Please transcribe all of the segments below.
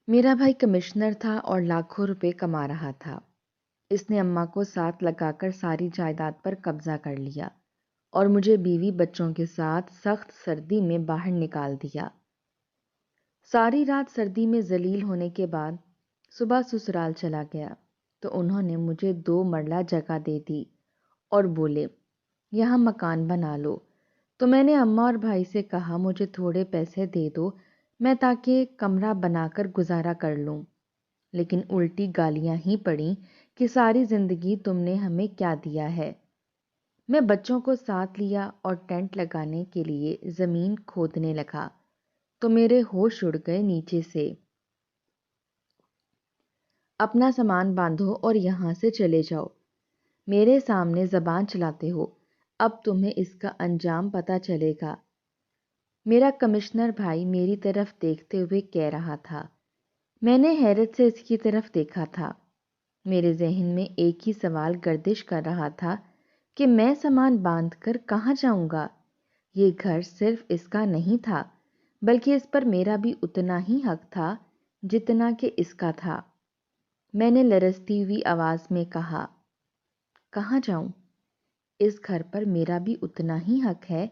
میرا بھائی کمشنر تھا اور لاکھوں روپے کما رہا تھا۔ اس نے اماں کو ساتھ لگا کر ساری جائیداد پر قبضہ کر لیا اور مجھے بیوی بچوں کے ساتھ سخت سردی میں باہر نکال دیا۔ ساری رات سردی میں ذلیل ہونے کے بعد صبح سسرال چلا گیا تو انہوں نے مجھے 2 مرلہ جگہ دے دی اور بولے یہاں مکان بنا لو۔ تو میں نے اماں اور بھائی سے کہا مجھے تھوڑے پیسے دے دو میں تاکہ کمرہ بنا کر گزارا کر لوں، لیکن الٹی گالیاں ہی پڑیں کہ ساری زندگی تم نے ہمیں کیا دیا ہے۔ میں بچوں کو ساتھ لیا اور ٹینٹ لگانے کے لیے زمین کھودنے لگا تو میرے ہوش اڑ گئے نیچے سے۔ اپنا سامان باندھو اور یہاں سے چلے جاؤ، میرے سامنے زبان چلاتے ہو، اب تمہیں اس کا انجام پتہ چلے گا۔ میرا کمشنر بھائی میری طرف دیکھتے ہوئے کہہ رہا تھا۔ میں نے حیرت سے اس کی طرف دیکھا تھا۔ میرے ذہن میں ایک ہی سوال گردش کر رہا تھا کہ میں سامان باندھ کر کہاں جاؤں گا؟ یہ گھر صرف اس کا نہیں تھا بلکہ اس پر میرا بھی اتنا ہی حق تھا جتنا کہ اس کا تھا۔ میں نے لرزتی ہوئی آواز میں کہا، کہاں جاؤں؟ اس گھر پر میرا بھی اتنا ہی حق ہے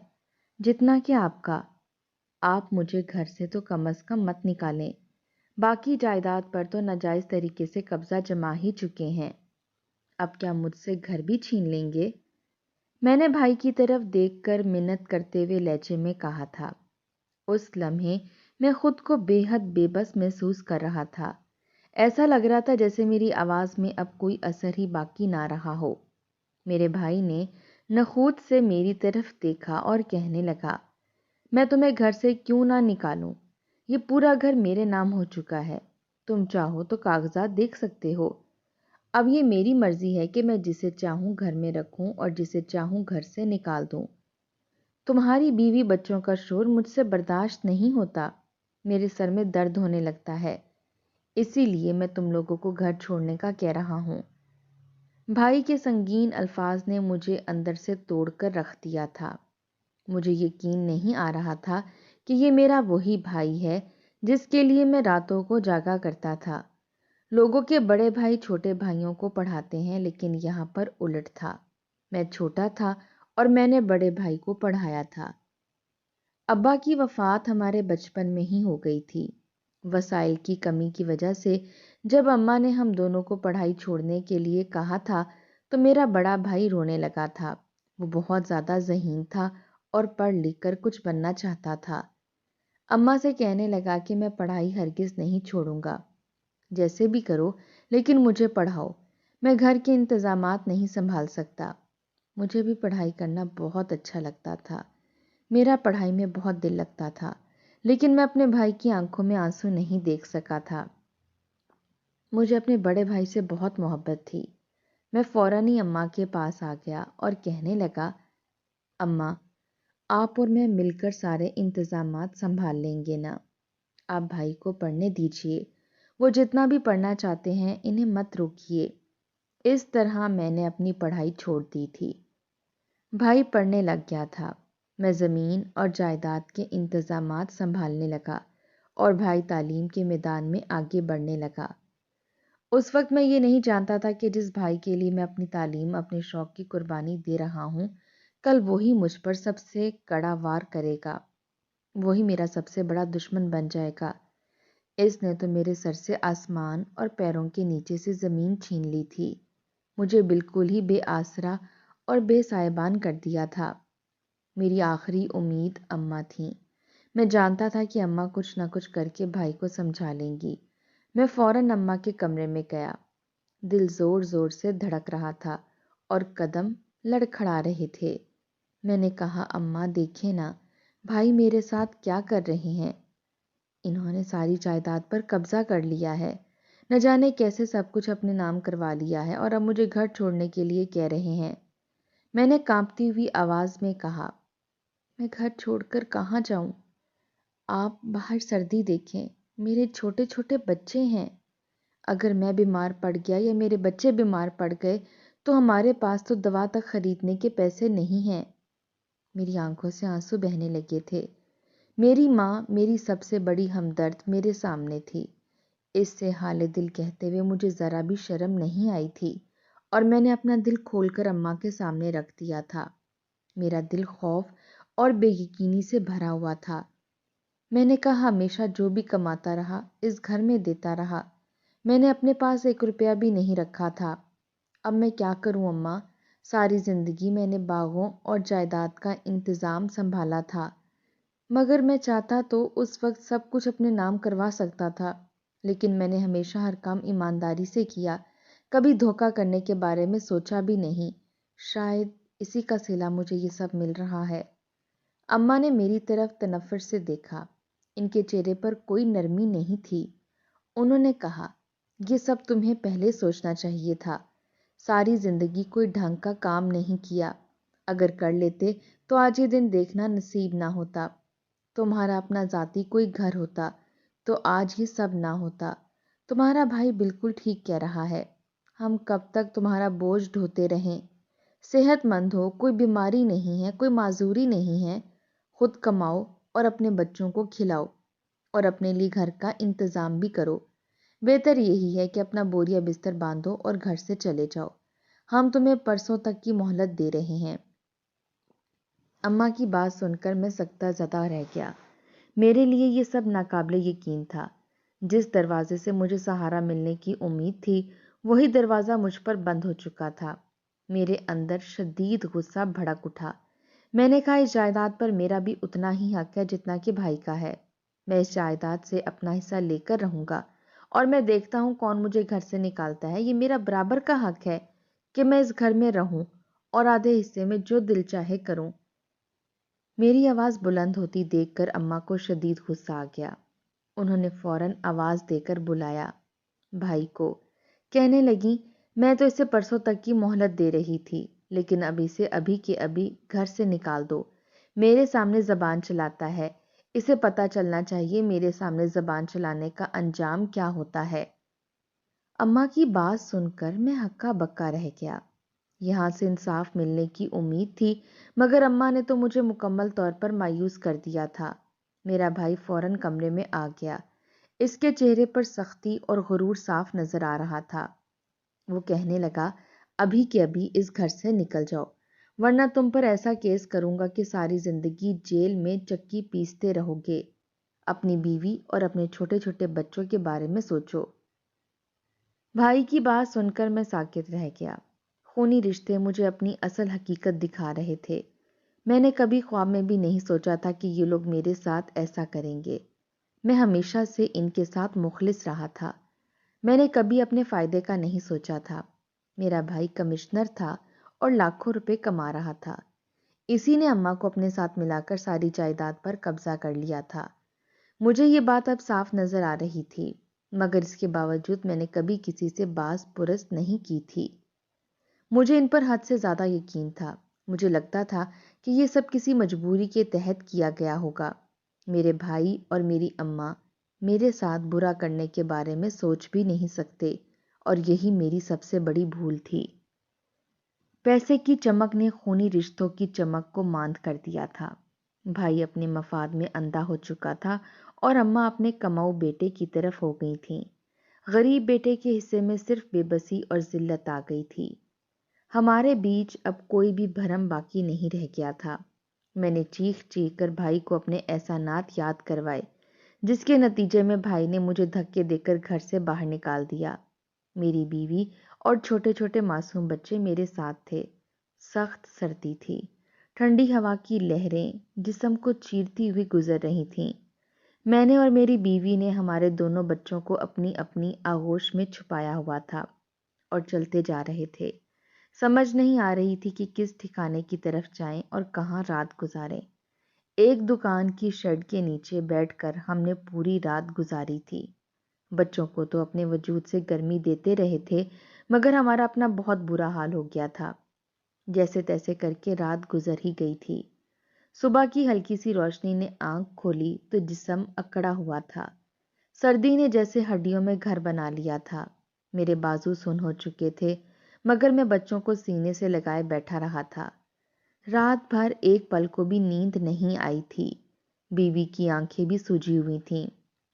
جتنا کہ آپ کا۔ آپ مجھے گھر سے تو کم از کم مت نکالیں، باقی جائیداد پر تو ناجائز طریقے سے قبضہ جما ہی چکے ہیں، اب کیا مجھ سے گھر بھی چھین لیں گے؟ میں نے بھائی کی طرف دیکھ کر منت کرتے ہوئے لہجے میں کہا تھا۔ اس لمحے میں خود کو بے حد بے بس محسوس کر رہا تھا۔ ایسا لگ رہا تھا جیسے میری آواز میں اب کوئی اثر ہی باقی نہ رہا ہو۔ میرے بھائی نے نخوت سے میری طرف دیکھا اور کہنے لگا، میں تمہیں گھر سے کیوں نہ نکالوں؟ یہ پورا گھر میرے نام ہو چکا ہے، تم چاہو تو کاغذات دیکھ سکتے ہو۔ اب یہ میری مرضی ہے کہ میں جسے چاہوں گھر میں رکھوں اور جسے چاہوں گھر سے نکال دوں۔ تمہاری بیوی بچوں کا شور مجھ سے برداشت نہیں ہوتا، میرے سر میں درد ہونے لگتا ہے، اسی لیے میں تم لوگوں کو گھر چھوڑنے کا کہہ رہا ہوں۔ بھائی کے سنگین الفاظ نے مجھے اندر سے توڑ کر رکھ دیا تھا۔ مجھے یقین نہیں آ رہا تھا کہ یہ میرا وہی بھائی ہے جس کے لیے میں راتوں کو جاگا کرتا تھا۔ لوگوں کے بڑے بھائی چھوٹے بھائیوں کو پڑھاتے ہیں، لیکن یہاں پر الٹ تھا۔ میں چھوٹا تھا اور میں نے بڑے بھائی کو پڑھایا تھا۔ ابا کی وفات ہمارے بچپن میں ہی ہو گئی تھی۔ وسائل کی کمی کی وجہ سے جب اماں نے ہم دونوں کو پڑھائی چھوڑنے کے لیے کہا تھا تو میرا بڑا بھائی رونے لگا تھا۔ وہ بہت زیادہ ذہین تھا اور پڑھ لکھ کر کچھ بننا چاہتا تھا۔ اماں سے کہنے لگا کہ میں پڑھائی ہرگز نہیں چھوڑوں گا، جیسے بھی کرو لیکن مجھے پڑھاؤ، میں گھر کے انتظامات نہیں سنبھال سکتا۔ مجھے بھی پڑھائی کرنا بہت اچھا لگتا تھا، میرا پڑھائی میں بہت دل لگتا تھا، لیکن میں اپنے بھائی کی آنکھوں میں آنسو نہیں دیکھ سکا تھا۔ مجھے اپنے بڑے بھائی سے بہت محبت تھی۔ میں فوراً ہی اماں کے پاس آ گیا اور کہنے لگا، اماں، آپ اور میں مل کر سارے انتظامات سنبھال لیں گے نا، آپ بھائی کو پڑھنے دیجیے، وہ جتنا بھی پڑھنا چاہتے ہیں انہیں مت روکیے۔ اس طرح میں نے اپنی پڑھائی چھوڑ دی تھی۔ بھائی پڑھنے لگ گیا تھا، میں زمین اور جائیداد کے انتظامات سنبھالنے لگا اور بھائی تعلیم کے میدان میں آگے بڑھنے لگا۔ اس وقت میں یہ نہیں جانتا تھا کہ جس بھائی کے لیے میں اپنی تعلیم، اپنے شوق کی قربانی دے رہا ہوں، کل وہی مجھ پر سب سے کڑا وار کرے گا، وہی میرا سب سے بڑا دشمن بن جائے گا۔ اس نے تو میرے سر سے آسمان اور پیروں کے نیچے سے زمین چھین لی تھی، مجھے بالکل ہی بے آسرا اور بے سائبان کر دیا تھا۔ میری آخری امید اماں تھیں۔ میں جانتا تھا کہ اماں کچھ نہ کچھ کر کے بھائی کو سمجھا لیں گی۔ میں فوراً اماں کے کمرے میں گیا۔ دل زور زور سے دھڑک رہا تھا اور قدم لڑکھڑا رہے تھے۔ میں نے کہا، اماں دیکھیں نا، بھائی میرے ساتھ کیا کر رہے ہیں؟ انہوں نے ساری جائیداد پر قبضہ کر لیا ہے، نہ جانے کیسے سب کچھ اپنے نام کروا لیا ہے اور اب مجھے گھر چھوڑنے کے لیے کہہ رہے ہیں۔ میں نے کانپتی ہوئی آواز میں کہا، میں گھر چھوڑ کر کہاں جاؤں؟ آپ باہر سردی دیکھیں، میرے چھوٹے چھوٹے بچے ہیں، اگر میں بیمار پڑ گیا یا میرے بچے بیمار پڑ گئے تو ہمارے پاس تو دوا تک خریدنے کے پیسے نہیں ہیں۔ میری آنکھوں سے آنسو بہنے لگے تھے۔ میری ماں، میری سب سے بڑی ہمدرد، میرے سامنے تھی۔ اس سے حال دل کہتے ہوئے مجھے ذرا بھی شرم نہیں آئی تھی اور میں نے اپنا دل کھول کر اماں کے سامنے رکھ دیا تھا۔ میرا دل خوف اور بے یقینی سے بھرا ہوا تھا۔ میں نے کہا ہمیشہ جو بھی کماتا رہا اس گھر میں دیتا رہا، میں نے اپنے پاس 1 روپیہ بھی نہیں رکھا تھا۔ اب میں کیا کروں اماں؟ ساری زندگی میں نے باغوں اور جائیداد کا انتظام سنبھالا تھا، مگر میں چاہتا تو اس وقت سب کچھ اپنے نام کروا سکتا تھا، لیکن میں نے ہمیشہ ہر کام ایمانداری سے کیا، کبھی دھوکہ کرنے کے بارے میں سوچا بھی نہیں۔ شاید اسی کا صلہ مجھے یہ سب مل رہا ہے۔ اماں نے میری طرف تنفر سے دیکھا، ان کے چہرے پر کوئی نرمی نہیں تھی۔ انہوں نے کہا، یہ سب تمہیں پہلے سوچنا چاہیے تھا۔ ساری زندگی کوئی ڈھنگ کا کام نہیں کیا، اگر کر لیتے تو آج یہ دن دیکھنا نصیب نہ ہوتا۔ تمہارا اپنا ذاتی کوئی گھر ہوتا تو آج یہ سب نہ ہوتا۔ تمہارا بھائی بالکل ٹھیک کہہ رہا ہے، ہم کب تک تمہارا بوجھ ڈھوتے رہیں؟ صحت مند ہو، کوئی بیماری نہیں ہے، کوئی معذوری نہیں ہے، خود کماؤ اور اپنے بچوں کو کھلاؤ اور اپنے لیے گھر کا انتظام بھی کرو۔ بہتر یہی ہے کہ اپنا بوریا بستر باندھو اور گھر سے چلے جاؤ، ہم تمہیں پرسوں تک کی مہلت دے رہے ہیں۔ اماں کی بات سن کر میں سکتہ زدہ رہ گیا۔ میرے لیے یہ سب ناقابل یقین تھا۔ جس دروازے سے مجھے سہارا ملنے کی امید تھی، وہی دروازہ مجھ پر بند ہو چکا تھا۔ میرے اندر شدید غصہ بھڑک اٹھا۔ میں نے کہا اس جائیداد پر میرا بھی اتنا ہی حق ہے جتنا کہ بھائی کا ہے۔ میں اس جائیداد سے اپنا حصہ لے کر رہوں گا اور میں دیکھتا ہوں کون مجھے گھر سے نکالتا ہے۔ یہ میرا برابر کا حق ہے کہ میں اس گھر میں رہوں اور آدھے حصے میں جو دل چاہے کروں۔ میری آواز بلند ہوتی دیکھ کر اماں کو شدید غصہ آ گیا۔ انہوں نے فوراً آواز دے کر بلایا بھائی کو۔ کہنے لگیں، میں تو اسے پرسوں تک کی مہلت دے رہی تھی، لیکن اب اسے ابھی کے ابھی گھر سے نکال دو۔ میرے سامنے زبان چلاتا ہے، اسے پتہ چلنا چاہیے میرے سامنے زبان چلانے کا انجام کیا ہوتا ہے۔ اماں کی بات سن کر میں ہکا بکا رہ گیا۔ یہاں سے انصاف ملنے کی امید تھی، مگر اماں نے تو مجھے مکمل طور پر مایوس کر دیا تھا۔ میرا بھائی فوراً کمرے میں آ گیا۔ اس کے چہرے پر سختی اور غرور صاف نظر آ رہا تھا۔ وہ کہنے لگا، ابھی کے ابھی اس گھر سے نکل جاؤ، ورنہ تم پر ایسا کیس کروں گا کہ ساری زندگی جیل میں چکی پیستے رہو گے۔ اپنی بیوی اور اپنے چھوٹے چھوٹے بچوں کے بارے میں سوچو۔ بھائی کی بات سن کر میں ساکت رہ گیا۔ خونی رشتے مجھے اپنی اصل حقیقت دکھا رہے تھے۔ میں نے کبھی خواب میں بھی نہیں سوچا تھا کہ یہ لوگ میرے ساتھ ایسا کریں گے۔ میں ہمیشہ سے ان کے ساتھ مخلص رہا تھا۔ میں نے کبھی اپنے فائدے کا نہیں سوچا تھا۔ میرا بھائی کمشنر تھا اور لاکھوں روپے کما رہا تھا۔ اسی نے اماں کو اپنے ساتھ ملا کر ساری جائیداد پر قبضہ کر لیا تھا۔ مجھے یہ بات اب صاف نظر آ رہی تھی، مگر اس کے باوجود میں نے کبھی کسی سے باز پرست نہیں کی تھی۔ مجھے ان پر حد سے زیادہ یقین تھا۔ مجھے لگتا تھا کہ یہ سب کسی مجبوری کے تحت کیا گیا ہوگا۔ میرے بھائی اور میری اماں میرے ساتھ برا کرنے کے بارے میں سوچ بھی نہیں سکتے، اور یہی میری سب سے بڑی بھول تھی۔ پیسے کی چمک نے خونی رشتوں کی چمک کو ماند کر دیا تھا۔ بھائی اپنے مفاد میں اندھا ہو چکا تھا اور اماں اپنے کماؤ بیٹے کی طرف ہو گئی تھیں۔ غریب بیٹے کے حصے میں صرف بے بسی اور ذلت آ گئی تھی۔ ہمارے بیچ اب کوئی بھی بھرم باقی نہیں رہ گیا تھا۔ میں نے چیخ چیخ کر بھائی کو اپنے احسانات یاد کروائے، جس کے نتیجے میں بھائی نے مجھے دھکے دے کر گھر سے باہر نکال دیا۔ میری بیوی اور چھوٹے چھوٹے معصوم بچے میرے ساتھ تھے۔ سخت سردی تھی، ٹھنڈی ہوا کی لہریں جسم کو چیرتی ہوئی گزر رہی تھیں۔ میں نے اور میری بیوی نے ہمارے دونوں بچوں کو اپنی اپنی آغوش میں چھپایا ہوا تھا اور چلتے جا رہے تھے۔ سمجھ نہیں آ رہی تھی کہ کس ٹھکانے کی طرف جائیں اور کہاں رات گزاریں۔ ایک دکان کی شیڈ کے نیچے بیٹھ کر ہم نے پوری رات گزاری تھی۔ بچوں کو تو اپنے وجود سے گرمی دیتے رہے تھے، مگر ہمارا اپنا بہت برا حال ہو گیا تھا۔ جیسے تیسے کر کے رات گزر ہی گئی تھی۔ صبح کی ہلکی سی روشنی نے آنکھ کھولی تو جسم اکڑا ہوا تھا۔ سردی نے جیسے ہڈیوں میں گھر بنا لیا تھا۔ میرے بازو سن ہو چکے تھے، مگر میں بچوں کو سینے سے لگائے بیٹھا رہا تھا۔ رات بھر ایک پل کو بھی نیند نہیں آئی تھی۔ بیوی کی آنکھیں بھی سوجی ہوئی تھیں۔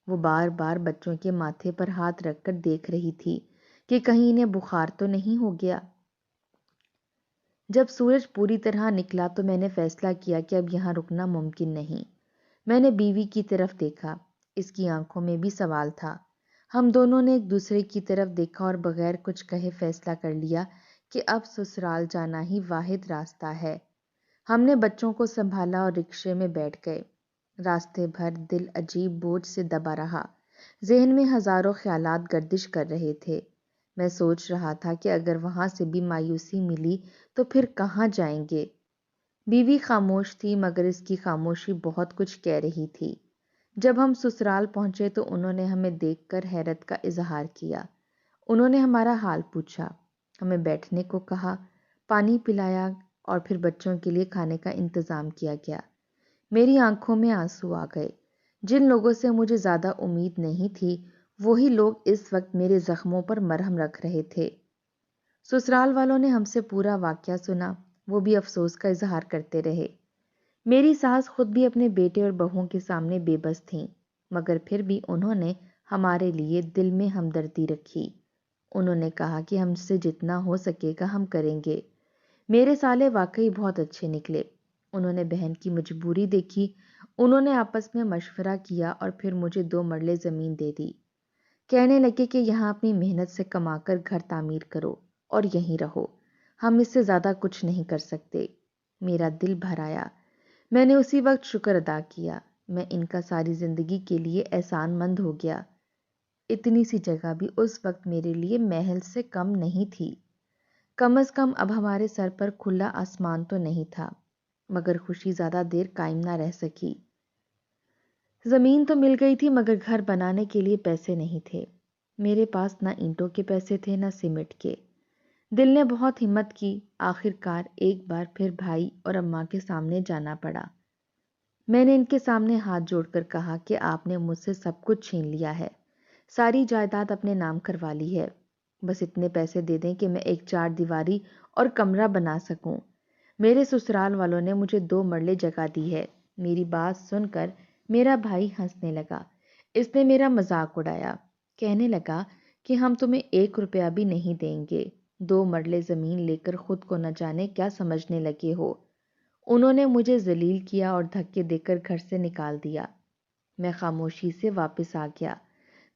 وہ بار بار بچوں کے ماتھے پر ہاتھ رکھ کر دیکھ رہی تھی کہ کہیں انہیں بخار تو نہیں ہو گیا۔ جب سورج پوری طرح نکلا تو میں نے فیصلہ کیا کہ اب یہاں رکنا ممکن نہیں۔ میں نے بیوی کی طرف دیکھا، اس کی آنکھوں میں بھی سوال تھا۔ ہم دونوں نے ایک دوسرے کی طرف دیکھا اور بغیر کچھ کہے فیصلہ کر لیا کہ اب سسرال جانا ہی واحد راستہ ہے۔ ہم نے بچوں کو سنبھالا اور رکشے میں بیٹھ گئے۔ راستے بھر دل عجیب بوجھ سے دبا رہا، ذہن میں ہزاروں خیالات گردش کر رہے تھے۔ میں سوچ رہا تھا کہ اگر وہاں سے بھی مایوسی ملی تو پھر کہاں جائیں گے۔ بیوی خاموش تھی مگر اس کی خاموشی بہت کچھ کہہ رہی تھی۔ جب ہم سسرال پہنچے تو انہوں نے ہمیں دیکھ کر حیرت کا اظہار کیا۔ انہوں نے ہمارا حال پوچھا، ہمیں بیٹھنے کو کہا، پانی پلایا اور پھر بچوں کے لیے کھانے کا انتظام کیا گیا۔ میری آنکھوں میں آنسو آ گئے۔ جن لوگوں سے مجھے زیادہ امید نہیں تھی وہی لوگ اس وقت میرے زخموں پر مرہم رکھ رہے تھے۔ سسرال والوں نے ہم سے پورا واقعہ سنا، وہ بھی افسوس کا اظہار کرتے رہے۔ میری ساس خود بھی اپنے بیٹے اور بہوؤں کے سامنے بے بس تھیں، مگر پھر بھی انہوں نے ہمارے لیے دل میں ہمدردی رکھی۔ انہوں نے کہا کہ ہم سے جتنا ہو سکے گا ہم کریں گے۔ میرے سالے واقعی بہت اچھے نکلے۔ انہوں نے بہن کی مجبوری دیکھی، انہوں نے آپس میں مشورہ کیا اور پھر مجھے 2 مرلے زمین دے دی۔ کہنے لگے کہ یہاں اپنی محنت سے کما کر گھر تعمیر کرو اور یہیں رہو، ہم اس سے زیادہ کچھ نہیں کر سکتے۔ میرا دل بھر آیا۔ میں نے اسی وقت شکر ادا کیا، میں ان کا ساری زندگی کے لیے احسان مند ہو گیا۔ اتنی سی جگہ بھی اس وقت میرے لیے محل سے کم نہیں تھی۔ کم از کم اب ہمارے سر پر کھلا آسمان تو نہیں تھا، مگر خوشی زیادہ دیر قائم نہ رہ سکی۔ زمین تو مل گئی تھی مگر گھر بنانے کے لیے پیسے نہیں تھے۔ میرے پاس نہ اینٹوں کے پیسے تھے نہ سیمنٹ کے۔ دل نے بہت ہمت کی، آخر کار ایک بار پھر بھائی اور اماں کے سامنے جانا پڑا۔ میں نے ان کے سامنے ہاتھ جوڑ کر کہا کہ آپ نے مجھ سے سب کچھ چھین لیا ہے، ساری جائیداد اپنے نام کروا لی ہے، بس اتنے پیسے دے دیں کہ میں ایک 4 دیواری اور کمرہ بنا سکوں۔ میرے سسرال والوں نے مجھے 2 مرلے جگہ دی ہے۔ میری بات سن کر میرا بھائی ہنسنے لگا۔ اس نے میرا مذاق اڑایا، کہنے لگا کہ ہم تمہیں 1 روپیہ بھی نہیں دیں گے، 2 مرلے زمین لے کر خود کو نہ جانے کیا سمجھنے لگے ہو۔ انہوں نے مجھے ذلیل کیا اور دھکے دے کر گھر سے نکال دیا۔ میں خاموشی سے واپس آ گیا۔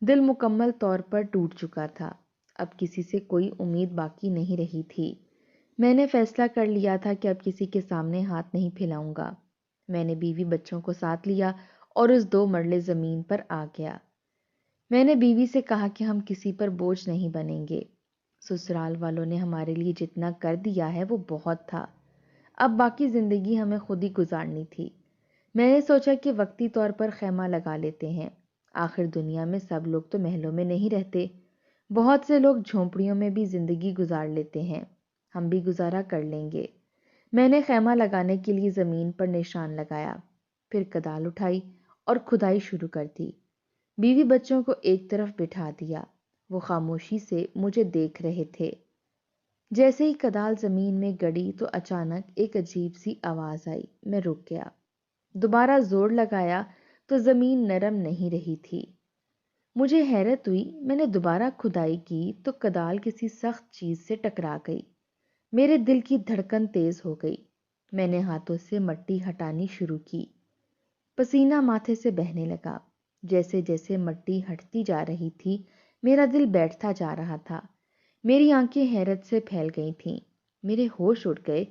دل مکمل طور پر ٹوٹ چکا تھا، اب کسی سے کوئی امید باقی نہیں رہی تھی۔ میں نے فیصلہ کر لیا تھا کہ اب کسی کے سامنے ہاتھ نہیں پھیلاؤں گا۔ میں نے بیوی بچوں کو ساتھ لیا اور اس 2 مرلے زمین پر آ گیا۔ میں نے بیوی سے کہا کہ ہم کسی پر بوجھ نہیں بنیں گے۔ سسرال والوں نے ہمارے لیے جتنا کر دیا ہے وہ بہت تھا، اب باقی زندگی ہمیں خود ہی گزارنی تھی۔ میں نے سوچا کہ وقتی طور پر خیمہ لگا لیتے ہیں، آخر دنیا میں سب لوگ تو محلوں میں نہیں رہتے، بہت سے لوگ جھونپڑیوں میں بھی زندگی گزار لیتے ہیں، ہم بھی گزارا کر لیں گے۔ میں نے خیمہ لگانے کے لیے زمین پر نشان لگایا، پھر کدال اٹھائی اور کھدائی شروع کر دی۔ بیوی بچوں کو ایک طرف بٹھا دیا، وہ خاموشی سے مجھے دیکھ رہے تھے۔ جیسے ہی کدال زمین میں گڑی تو اچانک ایک عجیب سی آواز آئی، میں رک گیا۔ دوبارہ زور لگایا تو زمین نرم نہیں رہی تھی۔ مجھے حیرت ہوئی، میں نے دوبارہ کھدائی کی تو کدال کسی سخت چیز سے ٹکرا گئی۔ میرے دل کی دھڑکن تیز ہو گئی، میں نے ہاتھوں سے مٹی ہٹانی شروع کی۔ پسینہ ماتھے سے بہنے لگا، جیسے جیسے مٹی ہٹتی جا رہی تھی میرا دل بیٹھتا جا رہا تھا۔ میری آنکھیں حیرت سے پھیل گئی تھیں، میرے ہوش اڑ گئے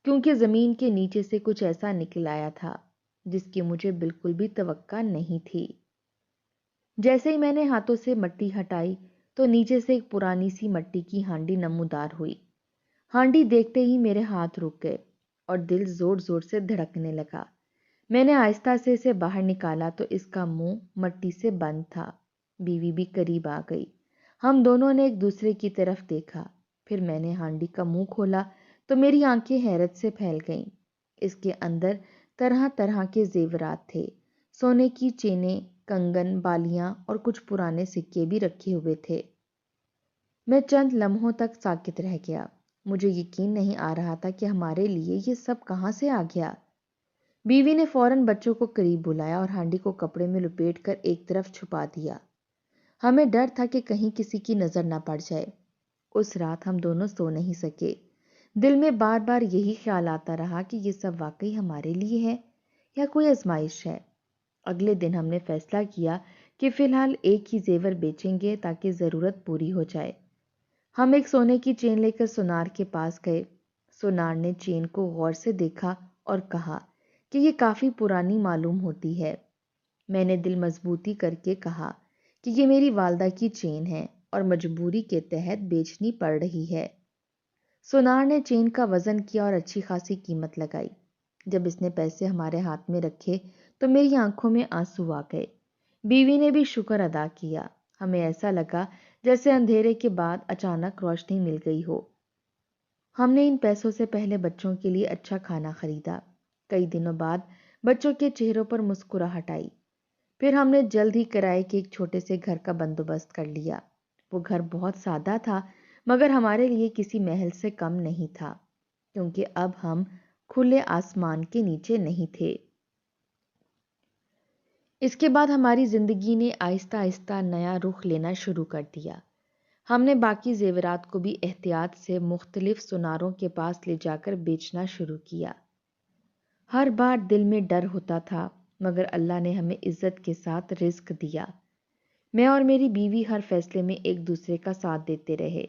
کیونکہ زمین کے نیچے سے کچھ ایسا نکل آیا تھا جس کی مجھے بالکل بھی توقع نہیں تھی۔ جیسے ہی میں نے ہاتھوں سے مٹی ہٹائی تو نیچے سے ایک پرانی سی مٹی کی ہانڈی نمودار ہوئی۔ ہانڈی دیکھتے ہی میرے ہاتھ رک گئے اور دل زور زور سے دھڑکنے لگا۔ میں نے آہستہ سے اسے باہر نکالا تو اس کا منہ مٹی سے بند تھا۔ بیوی بھی قریب آ گئی، ہم دونوں نے ایک دوسرے کی طرف دیکھا، پھر میں نے ہانڈی کا منہ کھولا تو میری آنکھیں حیرت سے پھیل گئیں۔ اس کے اندر طرح طرح کے زیورات تھے، سونے کی چینیں، کنگن، بالیاں اور کچھ پرانے سکے بھی رکھے ہوئے تھے۔ میں چند لمحوں تک ساکت رہ گیا، مجھے یقین نہیں آ رہا تھا کہ ہمارے لیے یہ سب کہاں سے آ گیا۔ بیوی نے فوراً بچوں کو قریب بلایا اور ہانڈی کو کپڑے میں لپیٹ کر ایک طرف چھپا دیا۔ ہمیں ڈر تھا کہ کہیں کسی کی نظر نہ پڑ جائے۔ اس رات ہم دونوں سو نہیں سکے۔ دل میں بار بار یہی خیال آتا رہا کہ یہ سب واقعی ہمارے لیے ہے یا کوئی آزمائش ہے۔ اگلے دن ہم نے فیصلہ کیا کہ فی الحال ایک ہی زیور بیچیں گے تاکہ ضرورت پوری ہو جائے۔ ہم ایک سونے کی چین لے کر سونار کے پاس گئے۔ سونار نے چین کو غور سے دیکھا اور کہا کہ یہ کافی پرانی معلوم ہوتی ہے۔ میں نے دل مضبوطی کر کے کہا کہ یہ میری والدہ کی چین ہے اور مجبوری کے تحت بیچنی پڑ رہی ہے۔ سونار نے چین کا وزن کیا اور اچھی خاصی قیمت لگائی۔ جب اس نے پیسے ہمارے ہاتھ میں رکھے تو میری آنکھوں میں آنسو آ گئے۔ بیوی نے بھی شکر ادا کیا۔ ہمیں ایسا لگا جیسے اندھیرے کے بعد اچانک روشنی مل گئی ہو۔ ہم نے ان پیسوں سے پہلے بچوں کے لیے اچھا کھانا خریدا۔ کئی دنوں بعد بچوں کے چہروں پر مسکراہٹ آئی۔ پھر ہم نے جلد ہی کرائے کے ایک چھوٹے سے گھر کا بندوبست کر لیا۔ وہ گھر بہت سادہ تھا مگر ہمارے لیے کسی محل سے کم نہیں تھا، کیونکہ اب ہم کھلے آسمان کے نیچے نہیں تھے۔ اس کے بعد ہماری زندگی نے آہستہ آہستہ نیا رخ لینا شروع کر دیا۔ ہم نے باقی زیورات کو بھی احتیاط سے مختلف سوناروں کے پاس لے جا کر بیچنا شروع کیا۔ ہر بار دل میں ڈر ہوتا تھا مگر اللہ نے ہمیں عزت کے ساتھ رزق دیا۔ میں اور میری بیوی ہر فیصلے میں ایک دوسرے کا ساتھ دیتے رہے۔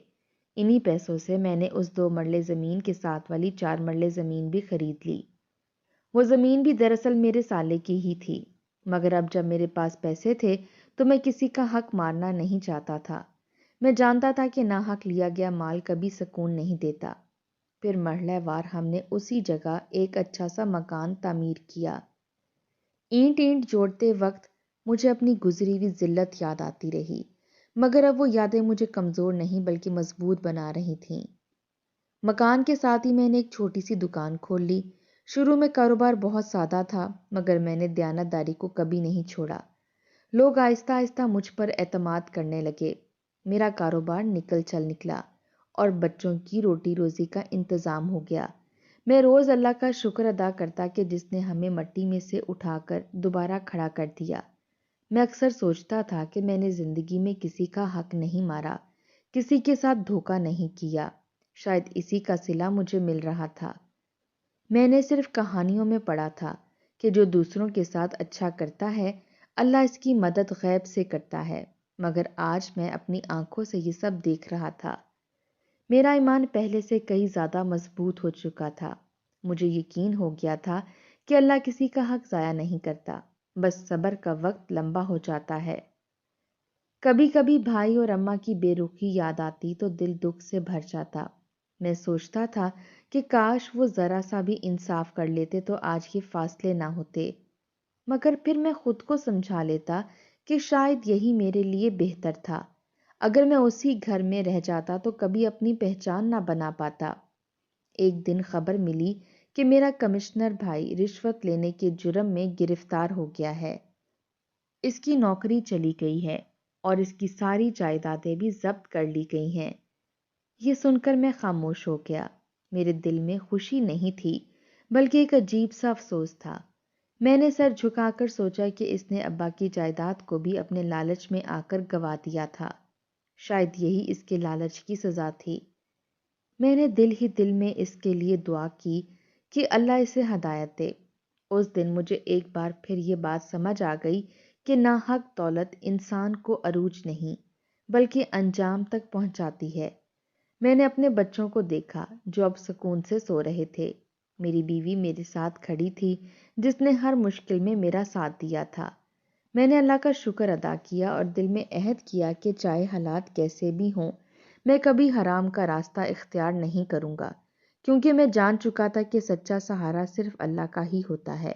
انہی پیسوں سے میں نے اس 2 مرلے زمین کے ساتھ والی 4 مرلے زمین بھی خرید لی۔ وہ زمین بھی دراصل میرے سالے کی ہی تھی، مگر اب جب میرے پاس پیسے تھے تو میں کسی کا حق مارنا نہیں چاہتا تھا۔ میں جانتا تھا کہ ناحق لیا گیا مال کبھی سکون نہیں دیتا۔ پھر مرحلہ وار ہم نے اسی جگہ ایک اچھا سا مکان تعمیر کیا۔ اینٹ جوڑتے وقت مجھے اپنی گزری ہوئی ذلت یاد آتی رہی، مگر اب وہ یادیں مجھے کمزور نہیں بلکہ مضبوط بنا رہی تھیں۔ مکان کے ساتھ ہی میں نے ایک چھوٹی سی دکان کھول لی۔ شروع میں کاروبار بہت سادہ تھا مگر میں نے دیانتداری کو کبھی نہیں چھوڑا۔ لوگ آہستہ آہستہ مجھ پر اعتماد کرنے لگے۔ میرا کاروبار چل نکلا اور بچوں کی روٹی روزی کا انتظام ہو گیا۔ میں روز اللہ کا شکر ادا کرتا کہ جس نے ہمیں مٹی میں سے اٹھا کر دوبارہ کھڑا کر دیا۔ میں اکثر سوچتا تھا کہ میں نے زندگی میں کسی کا حق نہیں مارا، کسی کے ساتھ دھوکہ نہیں کیا۔ شاید اسی کا صلہ مجھے مل رہا تھا۔ میں نے صرف کہانیوں میں پڑھا تھا کہ جو دوسروں کے ساتھ اچھا کرتا ہے اللہ اس کی مدد غیب سے کرتا ہے، مگر آج میں اپنی آنکھوں سے یہ سب دیکھ رہا تھا۔ میرا ایمان پہلے سے کئی زیادہ مضبوط ہو چکا تھا۔ مجھے یقین ہو گیا تھا کہ اللہ کسی کا حق ضائع نہیں کرتا، بس صبر کا وقت لمبا ہو جاتا ہے۔ کبھی کبھی بھائی اور اماں کی بے رخی یاد آتی تو دل دکھ سے بھر جاتا۔ میں سوچتا تھا کہ کاش وہ ذرا سا بھی انصاف کر لیتے تو آج یہ فاصلے نہ ہوتے، مگر پھر میں خود کو سمجھا لیتا کہ شاید یہی میرے لیے بہتر تھا۔ اگر میں اسی گھر میں رہ جاتا تو کبھی اپنی پہچان نہ بنا پاتا۔ ایک دن خبر ملی کہ میرا کمشنر بھائی رشوت لینے کے جرم میں گرفتار ہو گیا ہے۔ اس کی نوکری چلی گئی ہے اور اس کی ساری جائیدادیں بھی ضبط کر لی گئی ہیں۔ یہ سن کر میں خاموش ہو گیا۔ میرے دل میں خوشی نہیں تھی بلکہ ایک عجیب سا افسوس تھا۔ میں نے سر جھکا کر سوچا کہ اس نے ابا کی جائیداد کو بھی اپنے لالچ میں آ کر گوا دیا تھا۔ شاید یہی اس کے لالچ کی سزا تھی۔ میں نے دل ہی دل میں اس کے لیے دعا کی کہ اللہ اسے ہدایت دے۔ اس دن مجھے ایک بار پھر یہ بات سمجھ آ گئی کہ ناحق دولت انسان کو عروج نہیں بلکہ انجام تک پہنچاتی ہے۔ میں نے اپنے بچوں کو دیکھا جو اب سکون سے سو رہے تھے۔ میری بیوی میرے ساتھ کھڑی تھی جس نے ہر مشکل میں میرا ساتھ دیا تھا۔ میں نے اللہ کا شکر ادا کیا اور دل میں عہد کیا کہ چاہے حالات کیسے بھی ہوں میں کبھی حرام کا راستہ اختیار نہیں کروں گا، کیونکہ میں جان چکا تھا کہ سچا سہارا صرف اللہ کا ہی ہوتا ہے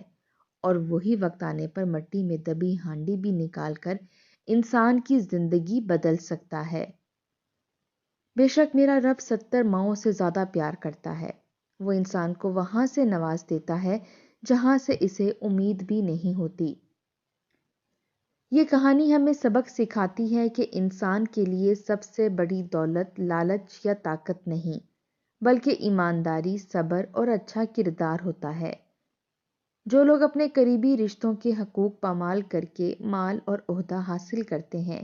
اور وہی وقت آنے پر مٹی میں دبی ہانڈی بھی نکال کر انسان کی زندگی بدل سکتا ہے۔ بے شک میرا رب 70 ماؤں سے زیادہ پیار کرتا ہے۔ وہ انسان کو وہاں سے نواز دیتا ہے جہاں سے اسے امید بھی نہیں ہوتی۔ یہ کہانی ہمیں سبق سکھاتی ہے کہ انسان کے لیے سب سے بڑی دولت لالچ یا طاقت نہیں بلکہ ایمانداری، صبر اور اچھا کردار ہوتا ہے۔ جو لوگ اپنے قریبی رشتوں کے حقوق پامال کر کے مال اور عہدہ حاصل کرتے ہیں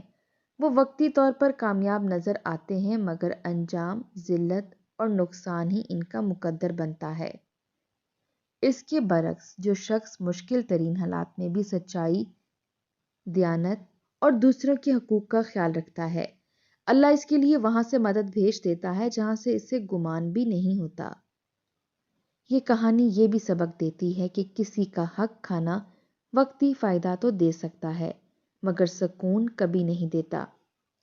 وہ وقتی طور پر کامیاب نظر آتے ہیں، مگر انجام ذلت اور نقصان ہی ان کا مقدر بنتا ہے۔ اس کے برعکس جو شخص مشکل ترین حالات میں بھی سچائی، دیانت اور دوسروں کے حقوق کا خیال رکھتا ہے، اللہ اس کے لیے وہاں سے مدد بھیج دیتا ہے جہاں سے اسے گمان بھی نہیں ہوتا۔ یہ کہانی یہ بھی سبق دیتی ہے کہ کسی کا حق کھانا وقتی فائدہ تو دے سکتا ہے مگر سکون کبھی نہیں دیتا،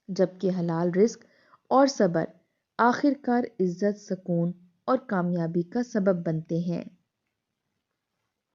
جبکہ حلال رزق اور صبر آخر کار عزت، سکون اور کامیابی کا سبب بنتے ہیں۔